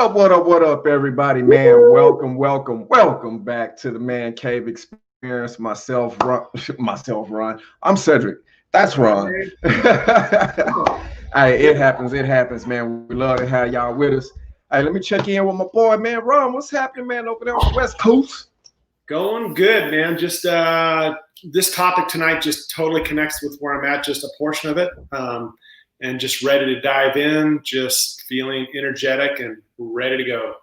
What up, everybody, man? Welcome back to the Man Cave Experience. Ron. I'm Cedric. That's Ron. Hey, it happens, man. We love to have y'all with us. Hey, let me check in with my boy, man. Ron, what's happening, man, over there on the West Coast? Going good, man. Just this topic tonight just totally connects with where I'm at, just a portion of it. And just ready to dive in, just feeling energetic and ready to go.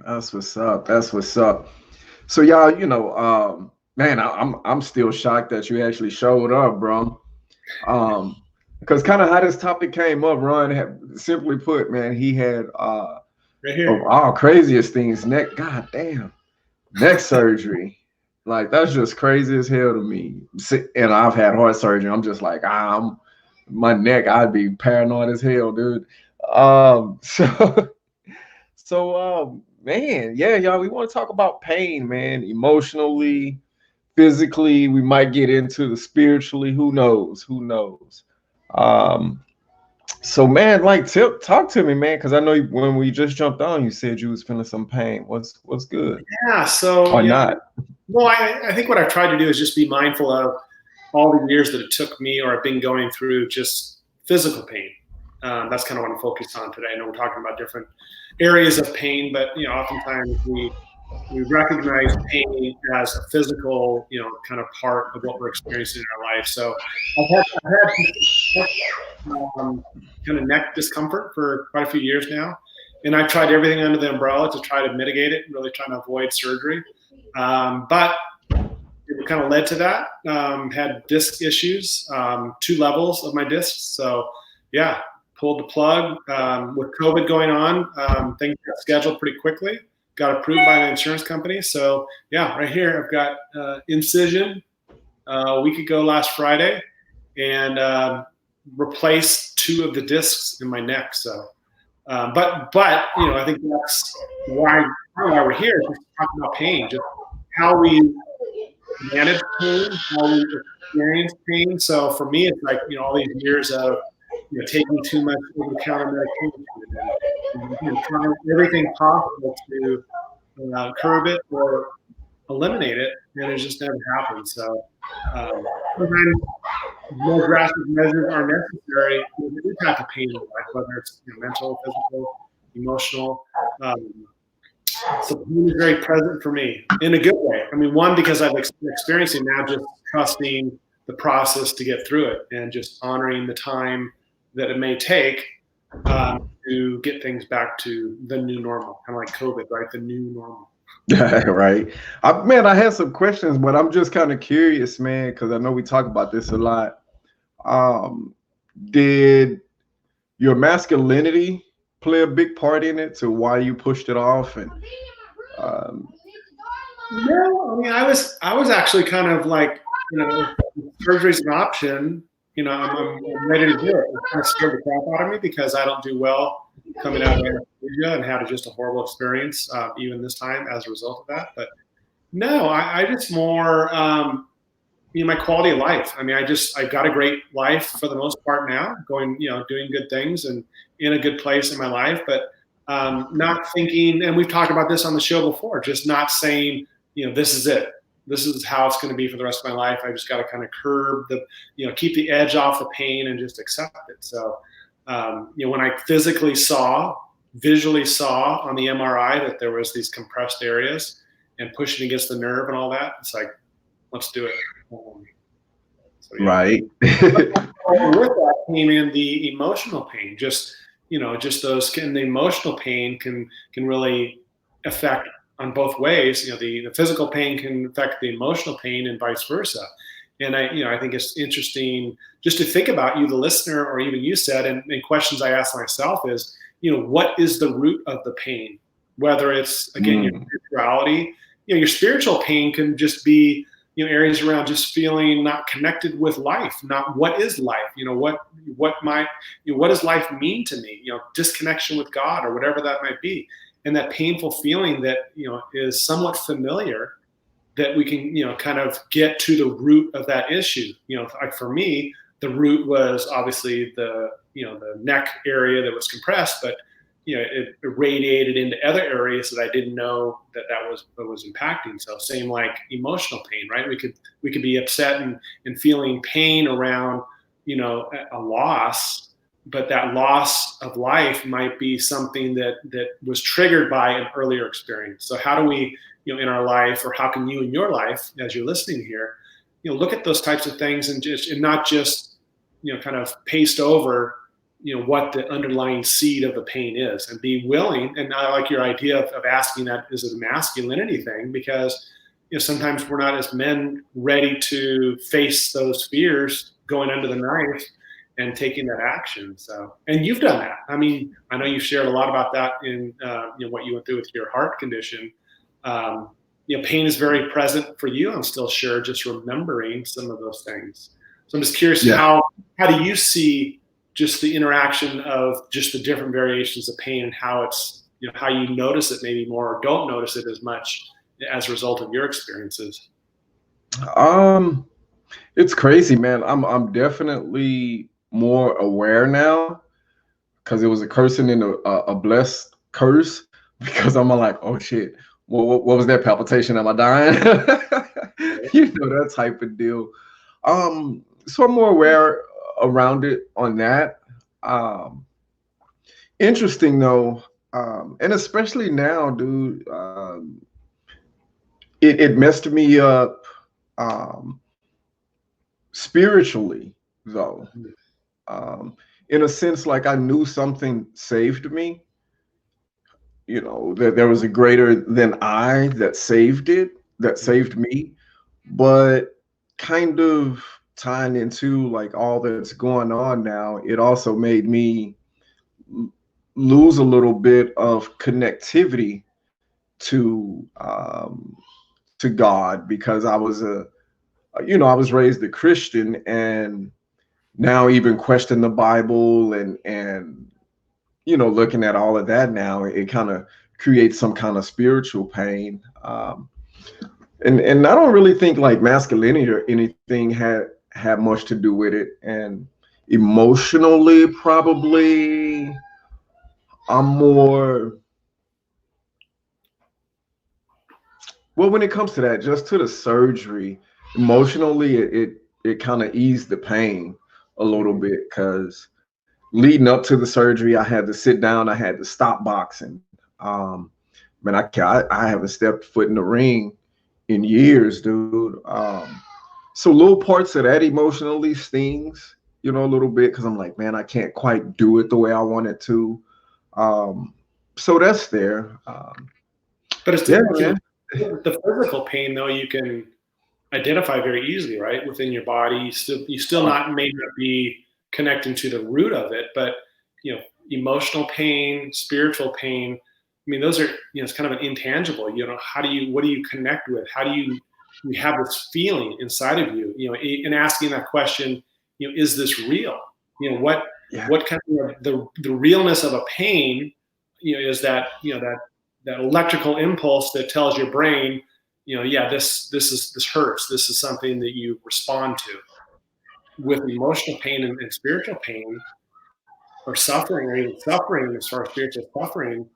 That's what's up. So y'all, man, I'm still shocked that you actually showed up, bro. Because kind of how this topic came up, Ron, simply put, man, he had right here. of all craziest things, neck surgery. Like, that's just crazy as hell to me. And I've had heart surgery. I'm just like, my neck, I'd be paranoid as hell, dude. Man, yeah, y'all, we want to talk about pain, man, emotionally, physically. We might get into the spiritually. Who knows? So, man, like, talk to me, man, because I know when we just jumped on, you said you was feeling some pain. What's good? Yeah, so or not? Well, I think what I've tried to do is just be mindful of all the years that it took me or I've been going through just physical pain. That's kind of what I'm focused on today. I know we're talking about different areas of pain, but oftentimes we recognize pain as a physical, kind of part of what we're experiencing in our life. So I've had kind of neck discomfort for quite a few years now, and I've tried everything under the umbrella to try to mitigate it, really trying to avoid surgery. But it kind of led to that. Had disc issues, 2 levels of my discs. So yeah, pulled the plug. With COVID going on, things got scheduled pretty quickly. Got approved by the insurance company. So yeah, right here I've got incision a week ago last Friday, and replaced 2 of the discs in my neck. So, but I think that's why we're here, just talking about pain, just how we manage pain, how we experience pain. So for me, it's like, all these years of taking too much over-the-counter medication and trying everything possible to curb it or eliminate it, and it just never happened. So sometimes more drastic measures are necessary with any type of pain in life, whether it's mental, physical, emotional. So pain is very present for me in a good way. I mean, one, because I've experienced it now, just trusting the process to get through it and just honoring the time that it may take to get things back to the new normal, kind of like COVID, right? The new normal. Right. I had some questions, but I'm just kind of curious, man, because I know we talk about this a lot. Did your masculinity play a big part in it to why you pushed it off? And no, I mean, I was actually kind of like, surgery's an option. I'm ready to do it. It kind of scared the crap out of me because I don't do well coming out of anesthesia and had just a horrible experience, even this time as a result of that. But no, I just more, my quality of life. I mean, I've got a great life for the most part now, going, doing good things and in a good place in my life, but not thinking, and we've talked about this on the show before, just not saying, this is it. This is how it's going to be for the rest of my life. I just got to kind of curb keep the edge off the pain and just accept it. So, when I visually saw on the MRI that there was these compressed areas and pushing against the nerve and all that, it's like, let's do it. So, yeah. Right. With that came in the emotional pain. Just those, and the emotional pain can really affect on both ways. The physical pain can affect the emotional pain and vice versa. And I think it's interesting just to think about, you, the listener, or even you said, and questions I ask myself is, what is the root of the pain? Whether it's, again, your spirituality, your spiritual pain can just be, areas around just feeling not connected with life, not what is life, what does life mean to me, disconnection with God or whatever that might be. And that painful feeling that, is somewhat familiar, that we can, kind of get to the root of that issue. Like for me, the root was obviously the neck area that was compressed, but it radiated into other areas that I didn't know that was impacting. So same like emotional pain, right? We could be upset and feeling pain around, a loss, but that loss of life might be something that was triggered by an earlier experience. So how do we, in our life, or how can you in your life, as you're listening here, look at those types of things and not just, kind of paste over, what the underlying seed of the pain is, and be willing. And I like your idea of asking that, is it a masculinity thing? Because, sometimes we're not as men ready to face those fears going under the knife and taking that action. So, and you've done that. I mean, I know you shared a lot about that in, what you went through with your heart condition. Pain is very present for you, I'm still sure, just remembering some of those things. So I'm just curious, how do you see just the interaction of just the different variations of pain, and how it's, how you notice it maybe more or don't notice it as much as a result of your experiences? It's crazy, man. I'm definitely more aware now, because it was a cursing in a blessed curse, because I'm like, oh shit, what was that palpitation? Am I dying? That type of deal. So I'm more aware around it on that. Interesting though, and especially now, dude, it messed me up spiritually though. In a sense, like I knew something saved me, that there was a greater than I that saved me, but kind of tying into like all that's going on now, it also made me lose a little bit of connectivity to God, because I was I was raised a Christian, and now even question the Bible and looking at all of that now, it kind of creates some kind of spiritual pain. And I don't really think like masculinity or anything had much to do with it. And emotionally, probably I'm more, well, when it comes to that, just to the surgery, emotionally, it kind of eased the pain a little bit, because leading up to the surgery, I had to sit down, I had to stop boxing. Man, I haven't stepped foot in the ring in years, dude. So little parts of that emotionally stings, a little bit, because I'm like, man, I can't quite do it the way I wanted to. So that's there. But it's the physical pain, though, you can identify very easily, right? Within your body, you still may not be connecting to the root of it, but emotional pain, spiritual pain. I mean, those are, it's kind of an intangible. What do you connect with? How do you have this feeling inside of you? And asking that question, is this real? What kind of the realness of a pain? Is that that electrical impulse that tells your brain, this hurts. This is something that you respond to. With emotional pain and spiritual pain, or suffering, or even suffering as far as spiritual suffering,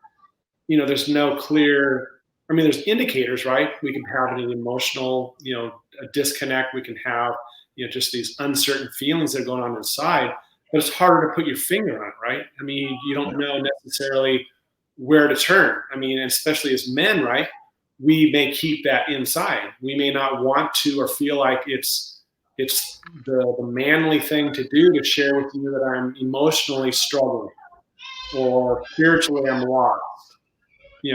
there's no clear. I mean, there's indicators, right? We can have an emotional, a disconnect. We can have, just these uncertain feelings that are going on inside. But it's harder to put your finger on, right? I mean, you don't know necessarily where to turn. I mean, especially as men, right? We may keep that inside. We may not want to, or feel like it's the manly thing to do, to share with you that I'm emotionally struggling, or spiritually I'm lost.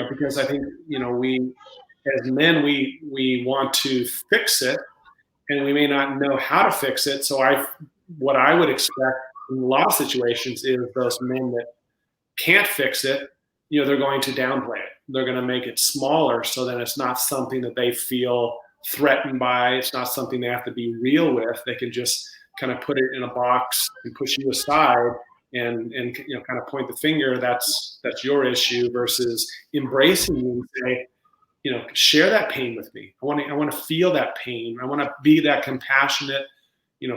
Because I think, we as men, we want to fix it, and we may not know how to fix it. So what I would expect in a lot of situations is those men that can't fix it, they're going to downplay it. They're going to make it smaller, so that it's not something that they feel threatened by. It's not something they have to be real with. They can just kind of put it in a box and push you aside, and kind of point the finger. That's your issue, versus embracing you and say, share that pain with me. I want to feel that pain. I want to be that compassionate,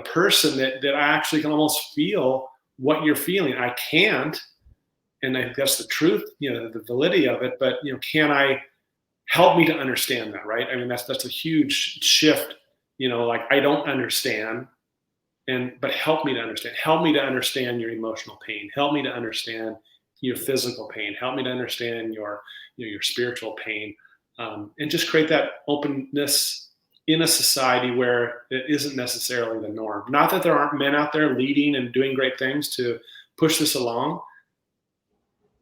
person that I actually can almost feel what you're feeling. I can't, and I think that's the truth, the validity of it. But can I help me to understand that, right? I mean, that's a huge shift. Like, I don't understand, but help me to understand. Help me to understand your emotional pain. Help me to understand your physical pain. Help me to understand your spiritual pain, and just create that openness in a society where it isn't necessarily the norm. Not that there aren't men out there leading and doing great things to push this along.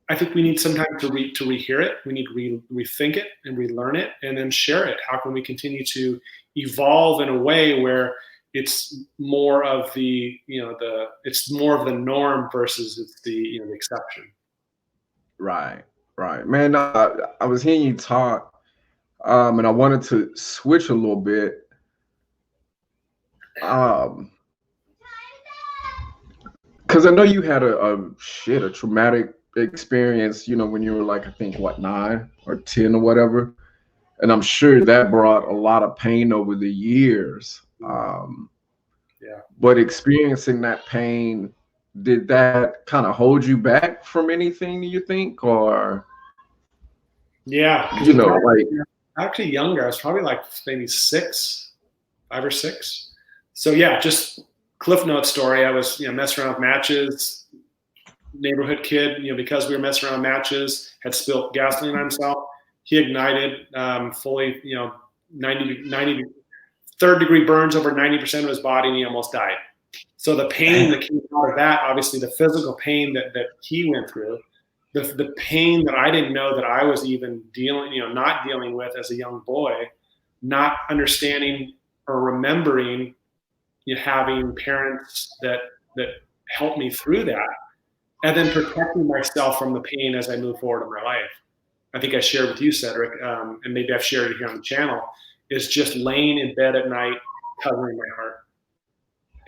I think we need some time to rehear it. We need to rethink it and relearn it, and then share it. How can we continue to evolve in a way where it's more of the norm versus it's the exception. Right, right, man. I was hearing you talk, and I wanted to switch a little bit. Because I know you had a traumatic experience, when you were like, I think, what, 9 or 10 or whatever, and I'm sure that brought a lot of pain over the years. Yeah. But experiencing that pain, did that kind of hold you back from anything, do you think? Or, Yeah. like, Actually younger. I was probably like maybe 5 or 6. So yeah, just Cliff Note story. I was messing around with matches, neighborhood kid. Because we were messing around with matches, had spilt gasoline on himself. He ignited, fully. 90 third-degree burns over 90% of his body, and he almost died. So the pain that came out of that, obviously the physical pain that he went through, the pain that I didn't know that I was even not dealing with as a young boy, not understanding or remembering having parents that helped me through that, and then protecting myself from the pain as I move forward in my life. I think I shared with you, Cedric, and maybe I've shared it here on the channel, is just laying in bed at night, covering my heart.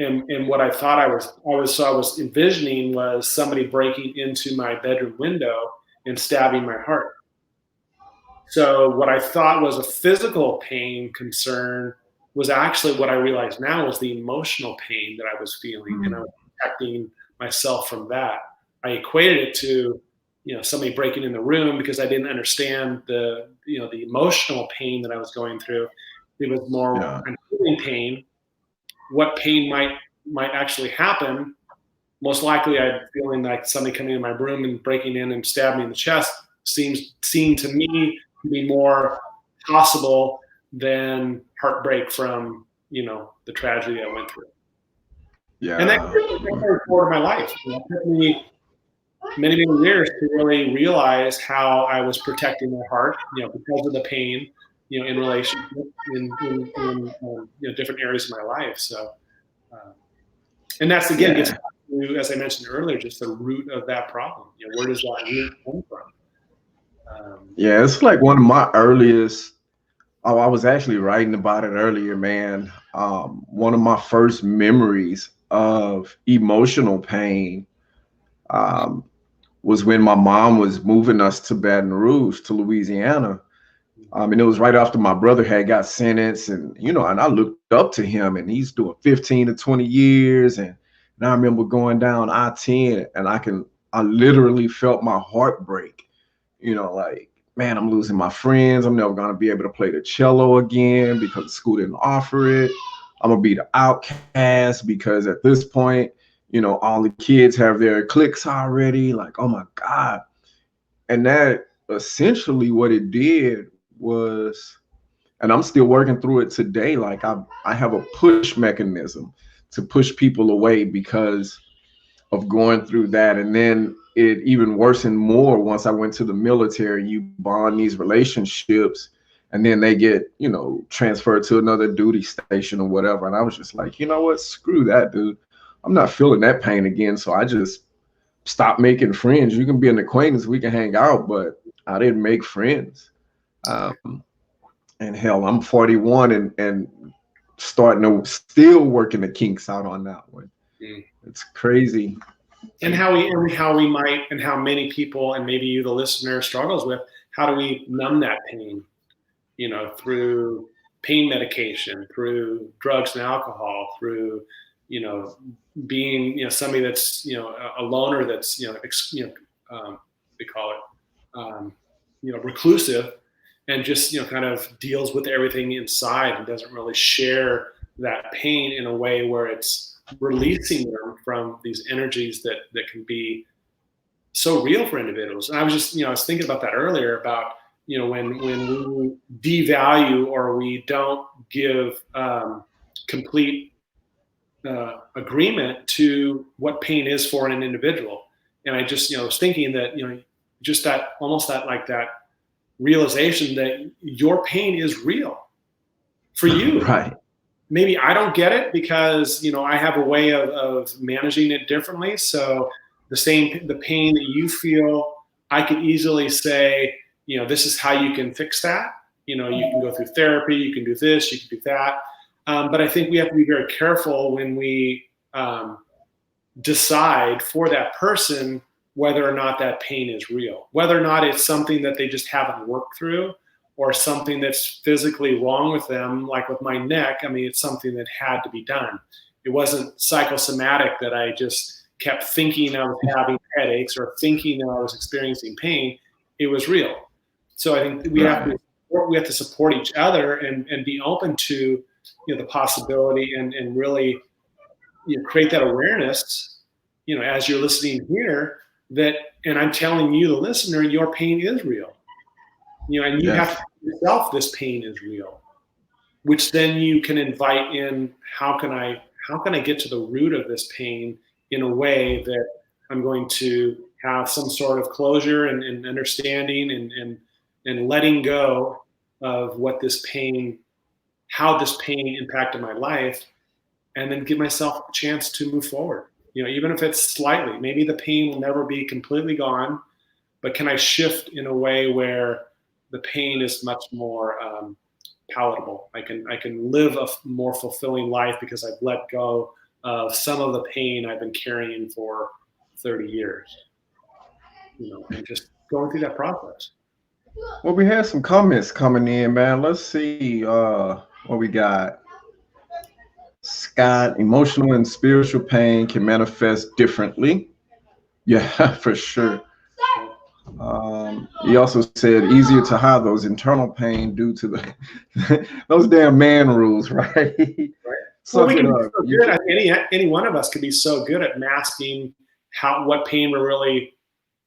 And what I thought I was envisioning was somebody breaking into my bedroom window and stabbing my heart. So what I thought was a physical pain concern was actually, what I realize now, was the emotional pain that I was feeling, and I was protecting myself from that. I equated it to somebody breaking in the room because I didn't understand the emotional pain that I was going through. It was more an feeling pain. What pain might actually happen? Most likely, I'm feeling like somebody coming in my room and breaking in and stabbing me in the chest seemed to me to be more possible than heartbreak from the tragedy I went through. Yeah. And that was part of my life. It took me many years to really realize how I was protecting my heart, because of the pain, in relationships, in different areas of my life. So, and that's again gets back to, as I mentioned earlier, just the root of that problem. Where does that root come from? Yeah, it's like one of my earliest. Oh, I was actually writing about it earlier, man. One of my first memories of emotional pain was when my mom was moving us to Baton Rouge, to Louisiana. And it was right after my brother had got sentenced, and and I looked up to him, and he's doing 15 to 20 years, and I remember going down I-10, and I literally felt my heart break. Like, man, I'm losing my friends. I'm never gonna be able to play the cello again because the school didn't offer it. I'm gonna be the outcast because at this point, all the kids have their cliques already. Like, oh my God. And that essentially what it did was, and I'm still working through it today, like I have a push mechanism to push people away because of going through that. And then it even worsened more once I went to the military. You bond these relationships, and then they get transferred to another duty station or whatever. And I was just like, you know what, screw that, dude. I'm not feeling that pain again. So I just stopped making friends. You can be an acquaintance, we can hang out, but I didn't make friends. And hell, I'm 41 and starting to still working the kinks out on that one. It's crazy. And how many people, and maybe you, the listener, struggles with, how do we numb that pain? Through pain medication, through drugs and alcohol, through being somebody that's a loner, that's they call it, reclusive, and just kind of deals with everything inside and doesn't really share that pain in a way where it's releasing them from these energies that can be so real for individuals. And I was just, I was thinking about that earlier about, when we devalue or we don't give complete agreement to what pain is for an individual. And I just, was thinking that, just that, almost that, like that realization that your pain is real for you. Right. Maybe I don't get it because, I have a way of managing it differently. So the pain that you feel, I could easily say, this is how you can fix that. You can go through therapy, you can do this, you can do that. But I think we have to be very careful when we decide for that person whether or not that pain is real, whether or not it's something that they just haven't worked through or something that's physically wrong with them. Like with my neck, I mean, it's something that had to be done. It wasn't psychosomatic that I just kept thinking I was having headaches or thinking that I was experiencing pain. It was real. So I think we have to support each other and be open to the possibility and really create that awareness, as you're listening here, that, and I'm telling you, the listener, your pain is real. And you have to tell yourself this pain is real, which then you can invite in, how can I get to the root of this pain in a way that I'm going to have some sort of closure and understanding and letting go of what this pain, how this pain impacted my life, and then give myself a chance to move forward. Even if it's slightly, maybe the pain will never be completely gone, but can I shift in a way where the pain is much more palatable? I can live a more fulfilling life because I've let go of some of the pain I've been carrying for 30 years, and just going through that process. Well, we had some comments coming in, man. Let's see what we got. Scott, emotional and spiritual pain can manifest differently. Yeah, for sure. He also said easier to hide those internal pain due to the those damn man rules, right? Right. So we can be so good. Any one of us could be so good at masking what pain we're really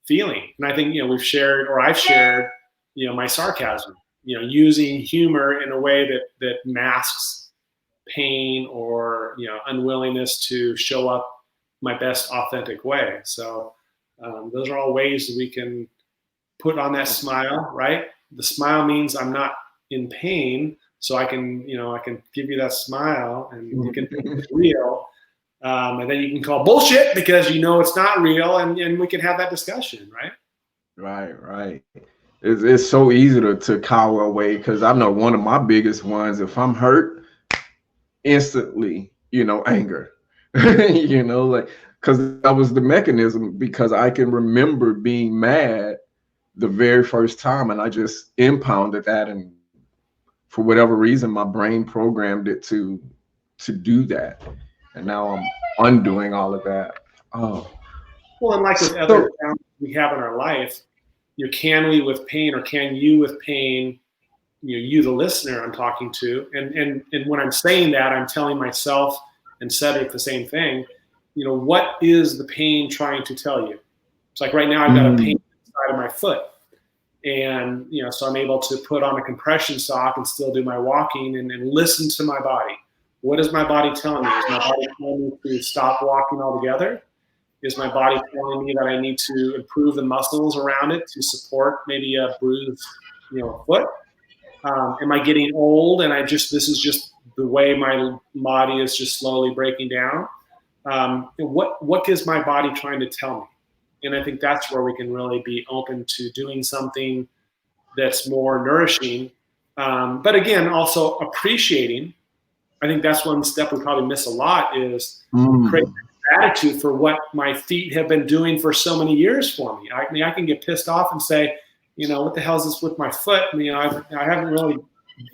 feeling. And I think I've shared my sarcasm. Using humor in a way that masks pain or unwillingness to show up my best authentic way. So those are all ways that we can put on that smile, right? The smile means I'm not in pain, so I can give you that smile, and you can think it's real, and then you can call bullshit because it's not real, and we can have that discussion, right? Right. It's so easy to cower away, because I know one of my biggest ones, if I'm hurt, instantly, anger, like, because that was the mechanism, because I can remember being mad the very first time, and I just impounded that, and for whatever reason, my brain programmed it to do that, and now I'm undoing all of that. Oh, well, and like with other challenges we have in our life, can we with pain, or can you with pain? You, the listener, I'm talking to, and when I'm saying that, I'm telling myself and Cedric the same thing. What is the pain trying to tell you? It's like right now I've got a pain inside of my foot, and so I'm able to put on a compression sock and still do my walking and listen to my body. What is my body telling me? Is my body telling me to stop walking altogether? Is my body telling me that I need to improve the muscles around it to support maybe a bruised foot? Am I getting old and this is just the way my body is just slowly breaking down? What is my body trying to tell me? And I think that's where we can really be open to doing something that's more nourishing. But again, also appreciating. I think that's one step we probably miss a lot, is creating gratitude for what my feet have been doing for so many years for me. I mean, I can get pissed off and say, what the hell is this with my foot? I haven't really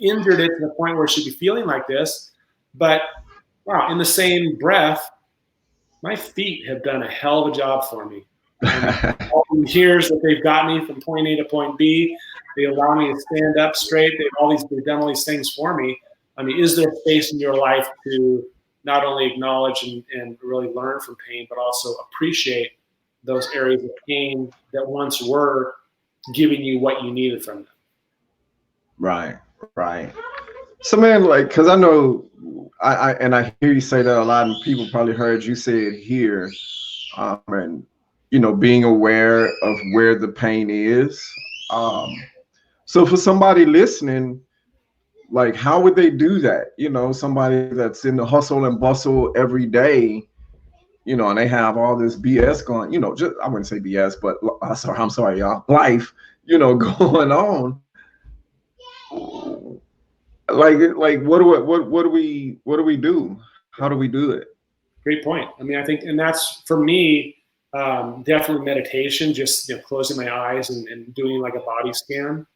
injured it to the point where it should be feeling like this. But wow, in the same breath, my feet have done a hell of a job for me. And all the years that they've got me from point A to point B, they allow me to stand up straight. They've done all these things for me. I mean, is there space in your life to not only acknowledge and really learn from pain, but also appreciate those areas of pain that once were giving you what you needed from them? Right, right. So man, like, cause I know I hear you say that a lot, and people probably heard you say it here. And being aware of where the pain is. Um, so for somebody listening, like, how would they do that? Somebody that's in the hustle and bustle every day, and they have all this BS going, just, I wouldn't say BS, but I'm sorry, y'all, life, going on. Like what do we do? How do we do it? Great point. I mean, I think, and that's for me, definitely meditation, just closing my eyes and doing like a body scan,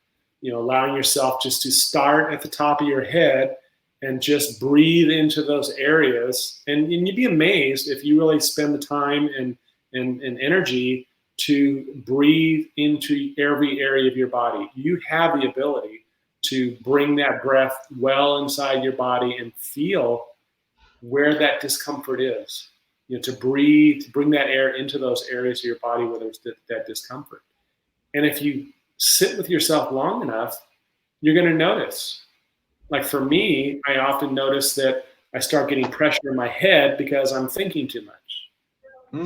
allowing yourself just to start at the top of your head and just breathe into those areas. And you'd be amazed if you really spend the time and energy to breathe into every area of your body. You have the ability to bring that breath well inside your body and feel where that discomfort is, to breathe, to bring that air into those areas of your body where there's that discomfort. And if you sit with yourself long enough, you're going to notice. Like for me, I often notice that I start getting pressure in my head because I'm thinking too much.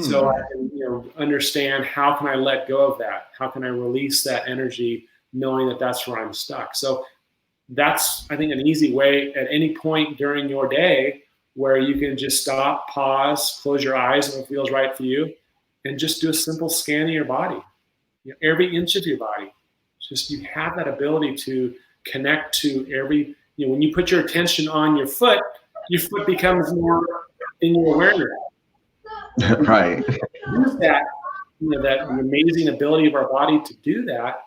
So I can, understand, how can I let go of that? How can I release that energy, knowing that that's where I'm stuck? So that's, I think, an easy way at any point during your day where you can just stop, pause, close your eyes if it feels right for you, and just do a simple scan of your body, every inch of your body. Just, you have that ability to connect to every, when you put your attention on your foot becomes more in your awareness. Right. Use that, that amazing ability of our body to do that,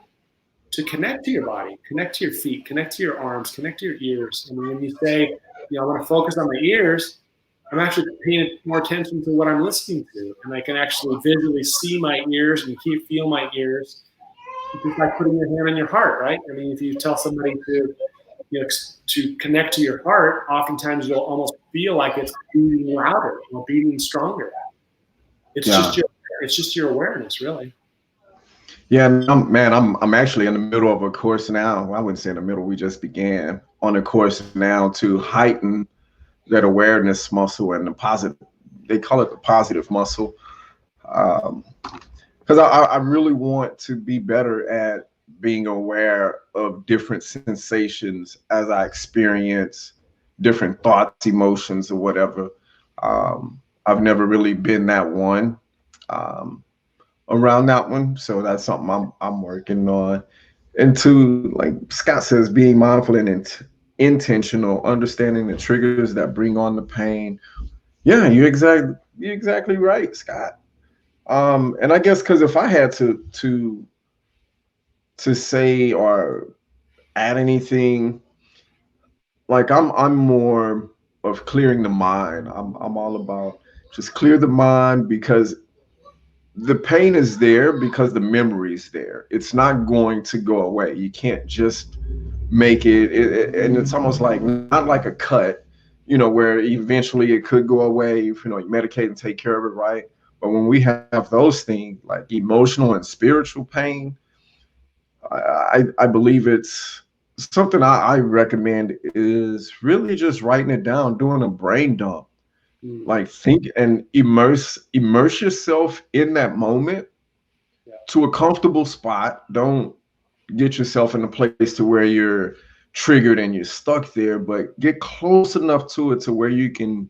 to connect to your body, connect to your feet, connect to your arms, connect to your ears. I mean, when you say, I want to focus on my ears, I'm actually paying more attention to what I'm listening to. And I can actually visually see my ears and feel my ears. It's just like putting your hand on your heart, right? I mean, if you tell somebody to, to connect to your heart, oftentimes you'll almost feel like it's beating louder or beating stronger. It's just your awareness, really. Yeah, I'm actually in the middle of a course now. Well, I wouldn't say in the middle. We just began on a course now to heighten that awareness muscle and the positive. They call it the positive muscle, because I really want to be better at being aware of different sensations as I experience different thoughts, emotions, or whatever. I've never really been that one. Around that one, so that's something I'm working on. And to, like Scott says, being mindful and intentional, understanding the triggers that bring on the pain. Yeah, you're exactly right, Scott. And I guess, because if I had to say or add anything, like I'm more of clearing the mind. I'm all about just clear the mind, because the pain is there because the memory is there. It's not going to go away. You can't just make and it's almost like, not like a cut, where eventually it could go away if, you medicate and take care of it, right? But when we have those things like emotional and spiritual pain, I believe it's something I recommend is really just writing it down, doing a brain dump. Like, think and immerse yourself in that moment to a comfortable spot. Don't get yourself in a place to where you're triggered and you're stuck there, but get close enough to it to where you can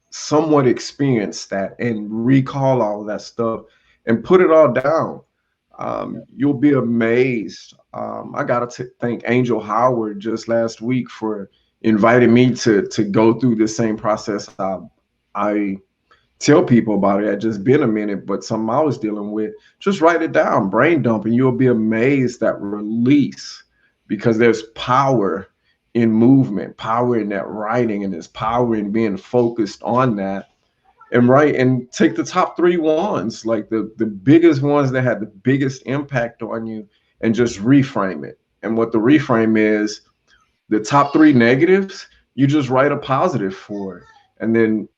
somewhat experience that and recall all of that stuff and put it all down. You'll be amazed. I got to thank Angel Howard just last week for inviting me to go through the same process. I tell people about it. It just been a minute, but something I was dealing with. Just write it down, brain dump, and you'll be amazed at release, because there's power in movement, power in that writing, and there's power in being focused on that. and take the top three ones, like the biggest ones that had the biggest impact on you, and just reframe it. And what the reframe is, the top three negatives, you just write a positive for it, and then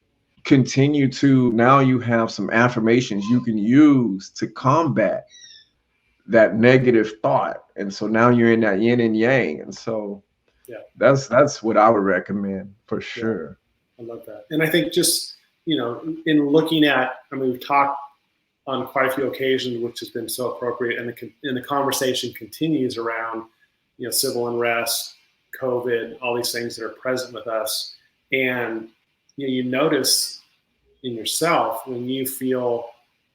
continue to, now you have some affirmations you can use to combat that negative thought. And so now you're in that yin and yang. And so Yeah. that's what I would recommend for Yeah. sure. I love that. And I think just, in looking at, I mean, we've talked on quite a few occasions, which has been so appropriate, and the conversation continues around, civil unrest, COVID, all these things that are present with us. And, you notice in yourself when you feel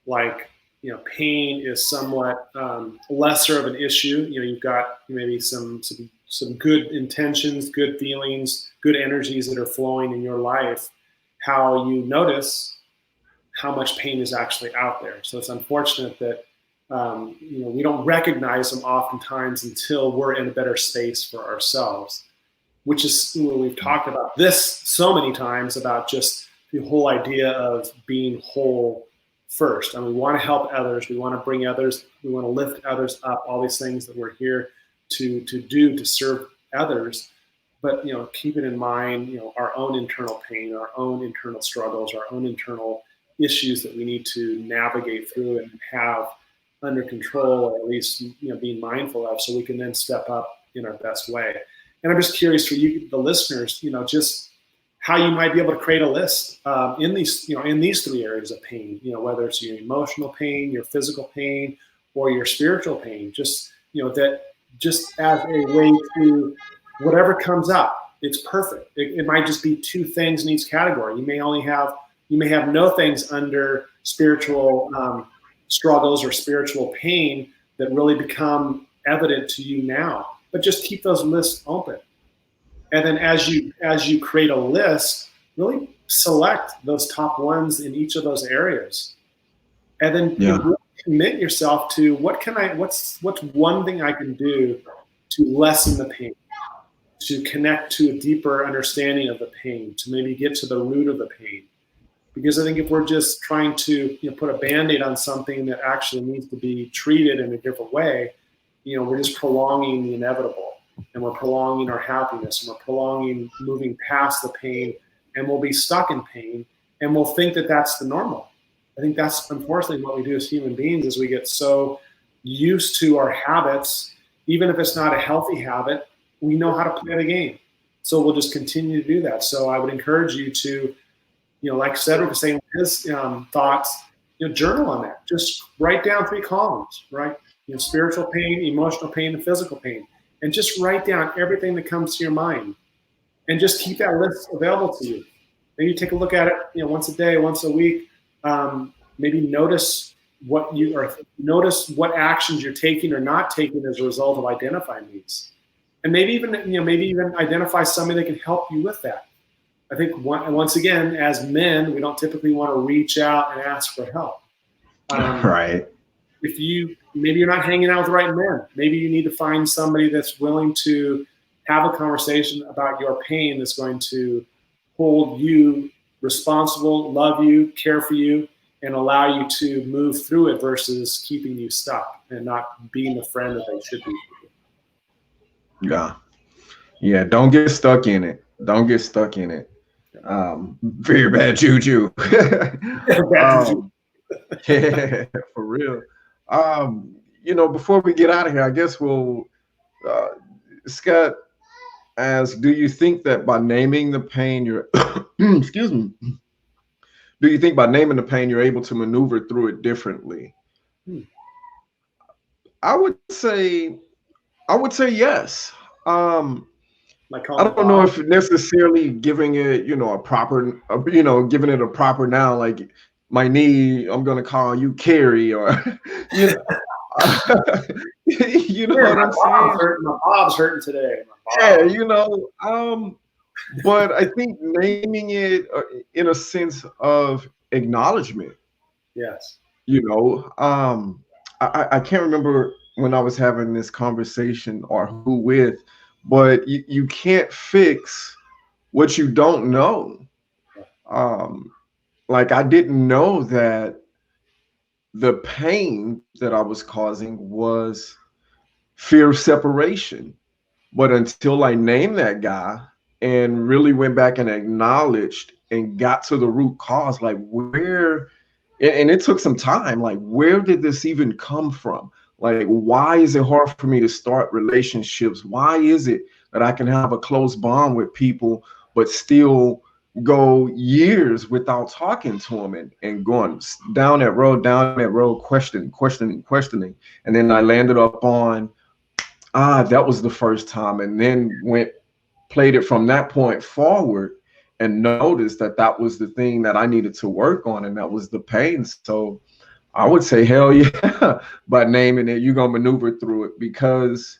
like, pain is somewhat lesser of an issue. You've got maybe some good intentions, good feelings, good energies that are flowing in your life, how you notice how much pain is actually out there. So it's unfortunate that we don't recognize them oftentimes until we're in a better space for ourselves, which is what we've talked about this so many times, about just the whole idea of being whole first. And we want to help others. We want to bring others. We want to lift others up, all these things that we're here to do to serve others. But, keeping in mind, our own internal pain, our own internal struggles, our own internal issues that we need to navigate through and have under control, or at least, being mindful of, so we can then step up in our best way. And I'm just curious for you, the listeners, just how you might be able to create a list in these three areas of pain, whether it's your emotional pain, your physical pain, or your spiritual pain, just, that just as a way to, whatever comes up, it's perfect. It might just be two things in each category. You may have no things under spiritual struggles or spiritual pain that really become evident to you now, but just keep those lists open. And then as you create a list, really select those top ones in each of those areas. And then really commit yourself to what's one thing I can do to lessen the pain, to connect to a deeper understanding of the pain, to maybe get to the root of the pain. Because I think if we're just trying to put a Band-Aid on something that actually needs to be treated in a different way, we're just prolonging the inevitable. And we're prolonging our happiness, and we're prolonging moving past the pain, and we'll be stuck in pain, and we'll think that that's the normal. I think that's unfortunately what we do as human beings, is we get so used to our habits, even if it's not a healthy habit, we know how to play the game. So we'll just continue to do that. So I would encourage you to, like Cedric was saying, his thoughts, journal on that. Just write down 3 columns, right? Spiritual pain, emotional pain, and physical pain. And just write down everything that comes to your mind, and just keep that list available to you. Maybe take a look at it, once a day, once a week. Maybe notice what actions you're taking or not taking as a result of identifying these. And maybe even identify somebody that can help you with that. I think once again, as men, we don't typically want to reach out and ask for help. Right. If maybe you're not hanging out with the right men, maybe you need to find somebody that's willing to have a conversation about your pain, that's going to hold you responsible, love you, care for you, and allow you to move through it versus keeping you stuck and not being the friend that they should be. Yeah. Don't get stuck in it. Don't get stuck in it. Very bad juju. Yeah, for real. Before we get out of here, I guess we'll, Scott asks, do you think that by naming the pain, you're, excuse me, do you think by naming the pain, you're able to maneuver through it differently? I would say yes. I don't know if necessarily giving it, a proper, giving it a proper noun, like my knee, I'm going to call you Carrie, or, what I'm saying? My bob's hurting today. Yeah, but I think naming it in a sense of acknowledgement. Yes. I can't remember when I was having this conversation or who with, but you can't fix what you don't know. like I didn't know that the pain that I was causing was fear of separation. But until I named that guy and really went back and acknowledged and got to the root cause, like where, and it took some time, like where did this even come from? Like, why is it hard for me to start relationships? Why is it that I can have a close bond with people, but still go years without talking to them and going down that road, questioning. And then I landed up on, that was the first time, and then played it from that point forward and noticed that that was the thing that I needed to work on, and that was the pain. So I would say hell yeah. By naming it, you're gonna maneuver through it, because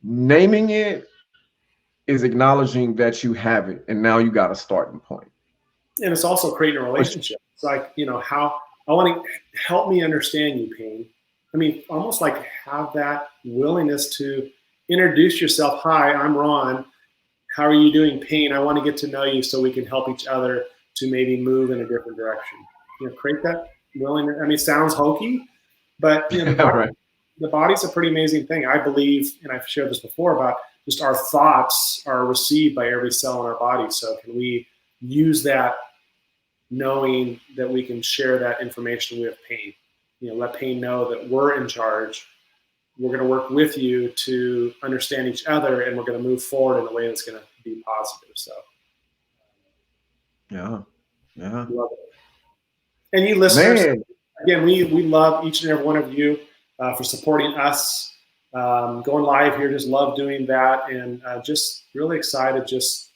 naming it is acknowledging that you have it, and now you got a starting point. And it's also creating a relationship. It's like, how I want to help me understand you, pain. I mean, almost like have that willingness to introduce yourself. Hi, I'm Ron. How are you doing, pain? I want to get to know you so we can help each other to maybe move in a different direction. Create that willingness. I mean, it sounds hokey, but Right. the body's a pretty amazing thing. I believe, and I've shared this before, about just our thoughts are received by every cell in our body. So can we use that, knowing that we can share that information with pain? Let pain know that we're in charge. We're going to work with you to understand each other, and we're going to move forward in a way that's going to be positive. So, Yeah. Yeah. love it. And you listeners, Man. again, we love each and every one of you for supporting us. Going live here, just love doing that, and just really excited. Just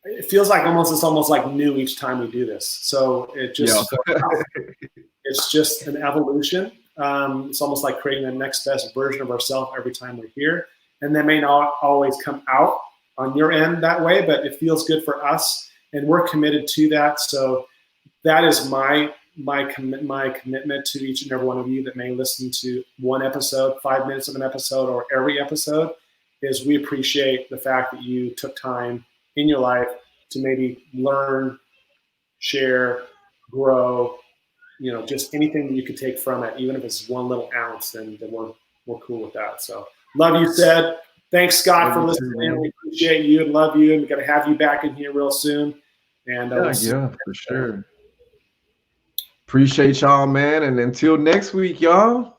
it feels like it's almost like new each time we do this. So it just it's just an evolution. It's almost like creating the next best version of ourselves every time we're here, and that may not always come out on your end that way, but it feels good for us, and we're committed to that. So that is my commitment to each and every one of you that may listen to one episode, 5 minutes of an episode, or every episode, is we appreciate the fact that you took time in your life to maybe learn, share, grow, just anything that you could take from it, even if it's one little ounce, then we're cool with that. So love you, Ced. Thanks, Scott, for listening. We appreciate you and love you, and we're going to have you back in here real soon. And Yeah, for sure. Appreciate y'all, man. And until next week, y'all.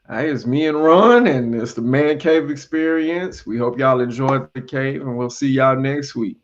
Hey, it's me and Ron, and it's the Man Cave Experience. We hope y'all enjoyed the cave, and we'll see y'all next week.